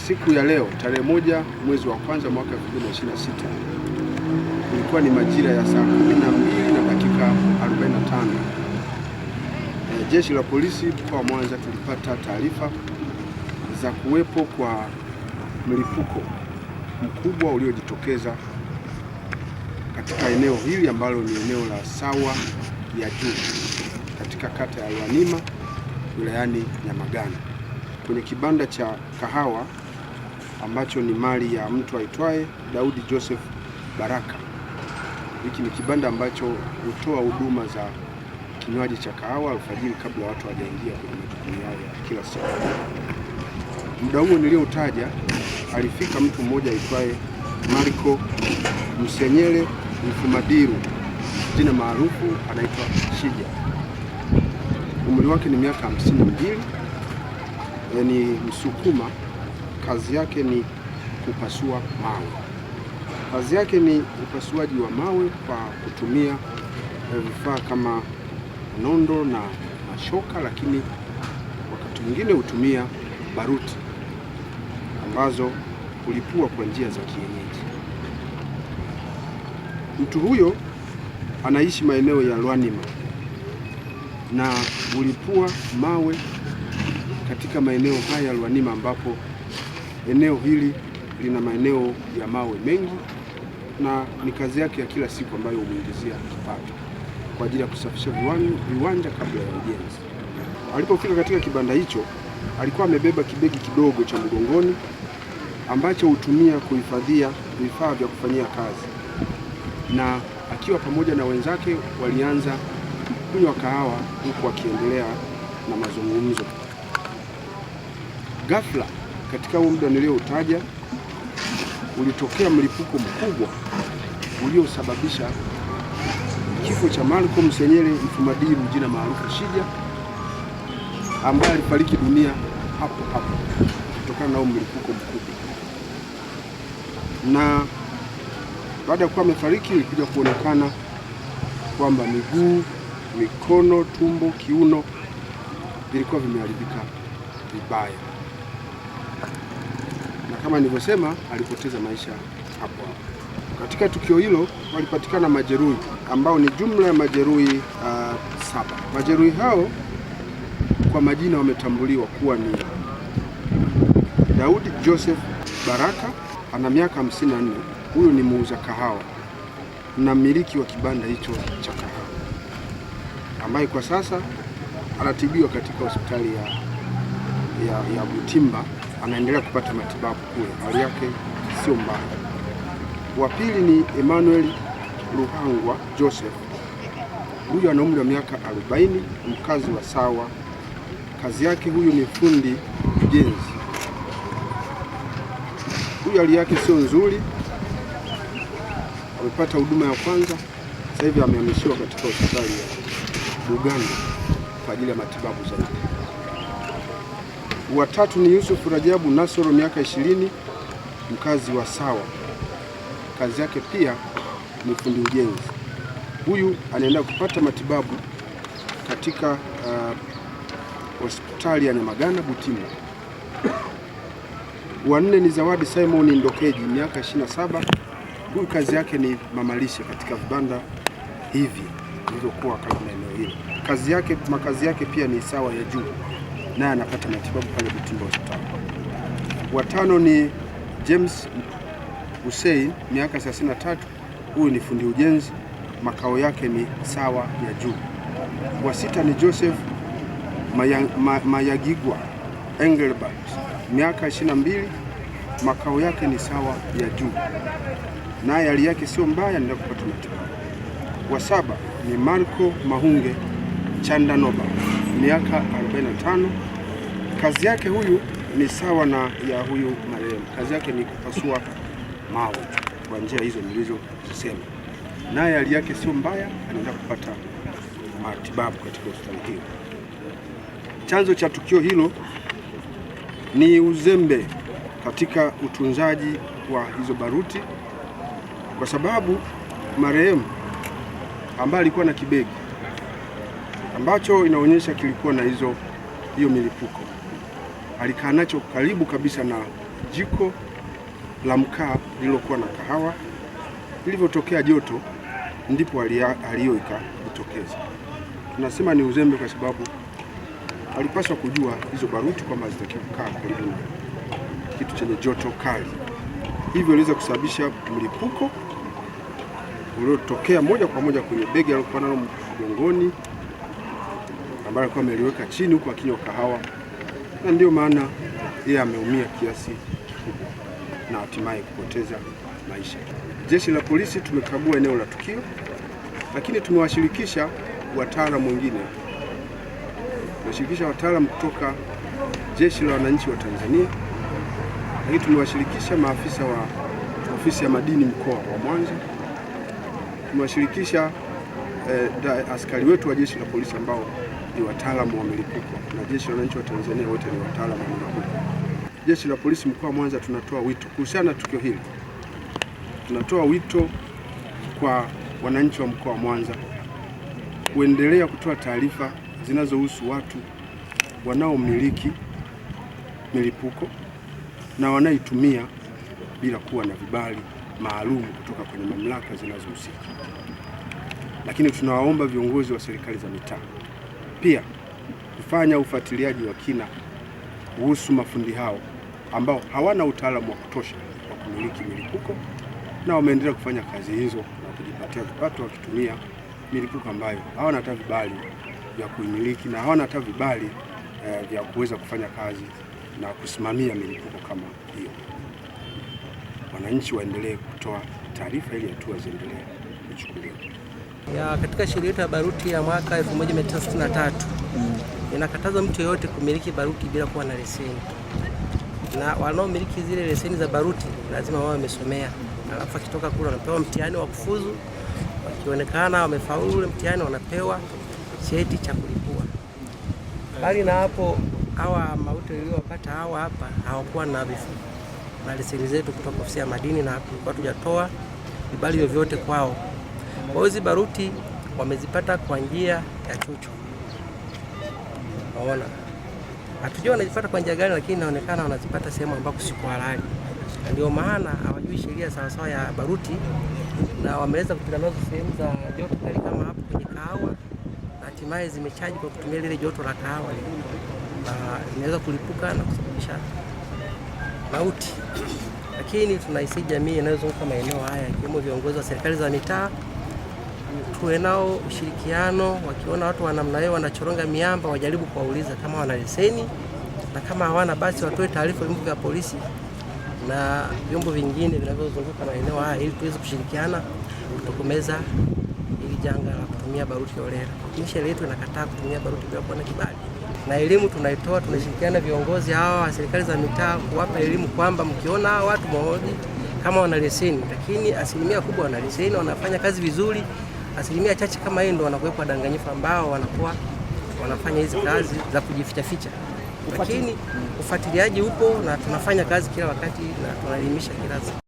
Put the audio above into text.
Siku ya leo tarehe 1 mwezi wa kwanza mwaka 2026 ilikuwa ni majira ya saa 12 na dakika 45. Jeshi la polisi mkoa wa Mwanza tulipata taarifa za kuwepo kwa mlipuko mkubwa uliojitokeza katika eneo hili ambalo ni eneo la Sawa ya Juu katika kata ya Lwanima wilayani Nyamagana, kwenye kibanda cha kahawa ambacho ni mali ya mtu aitwaye Daudi Joseph Baraka. Hiki ni kibanda ambacho hutoa huduma za kinywaji cha kahawa alfajiri kabla watu hawajaingia kwenye majukumu yao ya kila siku. Muda huo nilioutaja alifika mtu mmoja aitwaye Marco Msenyele Mfumadiru, jina maarufu anaitwa Shija. Umri wake ni miaka 52, ni Msukuma. Kazi yake ni kupasua mawe. Kazi yake ni upasuaji wa mawe kwa kutumia vifaa kama nondo na mashoka, lakini wakati mwingine hutumia baruti ambazo hulipua kwa njia za kienyeji. Mtu huyo anaishi maeneo ya Lwanima na hulipua mawe katika maeneo haya ya Lwanima, ambapo eneo hili lina maeneo ya mawe mengi na ni kazi yake ya kila siku ambayo humuingizia kipato kwa ajili ya kusafisha viwanja kabla ya ujenzi. Alipofika katika kibanda hicho, alikuwa amebeba kibegi kidogo cha mgongoni ambacho hutumia kuhifadhia vifaa vya kufanyia kazi, na akiwa pamoja na wenzake walianza kunywa kahawa huku wakiendelea na mazungumzo. Ghafla katika huo muda nilioutaja ulitokea mlipuko mkubwa uliosababisha kifo cha Marco Msenyele Mfumadiru, jina maarufu Shija, ambaye alifariki dunia hapo hapo kutokana na mlipuko mkubwa. Na baada ya kuwa amefariki, ilikuja kuonekana kwamba miguu, mikono, tumbo, kiuno vilikuwa vimeharibika vibaya, na kama nilivyosema alipoteza maisha hapo hapo. Katika tukio hilo walipatikana majeruhi ambao ni jumla ya majeruhi 7. Majeruhi hao kwa majina wametambuliwa kuwa ni Daudi Joseph Baraka, ana miaka 54. Huyu ni muuza kahawa na mmiliki wa kibanda hicho cha kahawa, ambaye kwa sasa anatibiwa katika hospitali ya Butimba, anaendelea kupata matibabu kule, hali yake sio mbaya. Wa pili ni Emmanuel Ruhangwa Joseph. Huyu ana umri wa miaka 40, mkazi wa Sawa. Kazi yake huyu ni fundi ujenzi. Huyu hali yake sio nzuri, amepata huduma ya kwanza, sasa hivi amehamishiwa katika hospitali ya Bugando kwa ajili ya matibabu zaidi. Wa tatu ni Yusuf Rajabu Nasoro, miaka 20, mkazi wa Sawa. Kazi yake pia ni fundi ujenzi. Huyu anaenda kupata matibabu katika hospitali ya Nyamagana Butimba. Wa nne ni Zawadi Simon Ndokeji, miaka 27. Huyu kazi yake ni mamalishe katika vibanda hivi vilivyokuwa karibu na eneo hilo. Makazi yake pia ni Sawa ya Juu, naye anapata matibabu pale Butimba hospitali. Wa tano ni James Hussein, miaka 33. Huyu ni fundi ujenzi, makao yake ni Sawa ya Juu. Wa sita ni Joseph Mayagigwa Engelbert, miaka 22, makao yake ni Sawa ya Juu, naye hali yake sio mbaya, ndio kupata matibabu. Wa saba ni Marco Mahunge Chandanoba, miaka 45. Kazi yake huyu ni sawa na ya huyu marehemu. Kazi yake ni kupasua mawe kwa njia hizo nilizozisema, naye hali yake sio mbaya, anaenda kupata matibabu katika hospitali hiyo. Chanzo cha tukio hilo ni uzembe katika utunzaji wa hizo baruti, kwa sababu marehemu ambaye alikuwa na kibegi ambacho inaonyesha kilikuwa na hiyo milipuko alikaa nacho karibu kabisa na jiko la mkaa lililokuwa na kahawa. Lilivyotokea joto ndipo hali hiyo ikajitokeza. Tunasema ni uzembe kwa sababu alipaswa kujua hizo baruti kwamba zitakiwa kukaa karibu na kitu chenye joto kali, hivyo iliweza kusababisha mlipuko uliotokea moja kwa moja kwenye begi alilokuwa nalo mgongoni, ambaye alikuwa ameliweka chini huko akinywa kahawa, na ndio maana yeye ameumia kiasi kikubwa na hatimaye kupoteza maisha. Jeshi la polisi tumekagua eneo la tukio, lakini tumewashirikisha wataalamu wengine. Tumewashirikisha wataalamu kutoka Jeshi la Wananchi wa Tanzania, lakini tumewashirikisha maafisa wa ofisi ya madini mkoa wa Mwanza. Tumewashirikisha askari wetu wa Jeshi la Polisi ambao ni wataalamu wa milipuko, na Jeshi la Wananchi wa Tanzania wote ni wataalamu wa milipuko. Jeshi la Polisi mkoa wa Mwanza tunatoa wito kuhusiana na tukio hili. Tunatoa wito kwa wananchi wa mkoa wa Mwanza kuendelea kutoa taarifa zinazohusu watu wanaomiliki milipuko na wanaitumia bila kuwa na vibali maalum kutoka kwenye mamlaka zinazohusika. Lakini tunawaomba viongozi wa serikali za mitaa pia kufanya ufuatiliaji wa kina kuhusu mafundi hao ambao hawana utaalamu wa kutosha wa kumiliki milipuko, na wameendelea kufanya kazi hizo na kujipatia kipato wakitumia milipuko ambayo hawana hata vibali vya kuimiliki na hawana hata vibali vya kuweza kufanya kazi na kusimamia milipuko kama hiyo. Wananchi waendelee kutoa taarifa ili hatua ziendelee kuchukuliwa. Katika sheria yetu ya baruti ya mwaka 1963 inakataza mtu yeyote kumiliki baruti bila kuwa na leseni, na wanaomiliki zile leseni za baruti lazima wao wamesomea, alafu akitoka kule wanapewa mtihani wa kufuzu. Wakionekana wamefaulu ule mtihani wanapewa cheti cha kulipua. Bali na hapo, hawa mauti waliopata hawa hapa hawakuwa na leseni zetu kutoka ofisi ya madini, na tulikuwa tujatoa vibali vyovyote kwao. Kwa hizo baruti wamezipata kwa njia ya chuchu. Waona, hatujua wanazipata kwa njia gani, lakini inaonekana wanazipata sehemu ambako si kwa halali. Ndio maana hawajui sheria sawasawa ya baruti, na wameweza kupita nazo sehemu za joto kali kama hapo kwenye kahawa, na hatimaye zimechaji kwa kutumia lile joto la kahawa, na inaweza kulipuka na kusababisha mauti. Lakini tunaisi jamii inayozunguka maeneo haya, ikiwemo viongozi wa serikali za mitaa, tuwe nao ushirikiano. Wakiona watu wa namna hiyo wanachoronga miamba, wajaribu kuwauliza kama wana leseni, na kama hawana basi watoe taarifa vyombo vya polisi na vyombo vingine vinavyozunguka maeneo haya, ili tuweze kushirikiana kutokomeza hili janga la kutumia baruti holela. Sheria yetu inakataa kutumia baruti bila kuwa na kibali. Na elimu tunaitoa, tunashirikiana viongozi hawa wa serikali za mitaa kuwapa elimu kwamba mkiona hawa watu mmoja kama wana leseni, lakini asilimia kubwa wana leseni, wanafanya kazi vizuri, asilimia chache kama hii ndio wanakuwepo wadanganyifu ambao wanakuwa wanafanya hizi kazi za kujificha ficha. Lakini ufuatiliaji upo na tunafanya kazi kila wakati na tunaelimisha kila siku.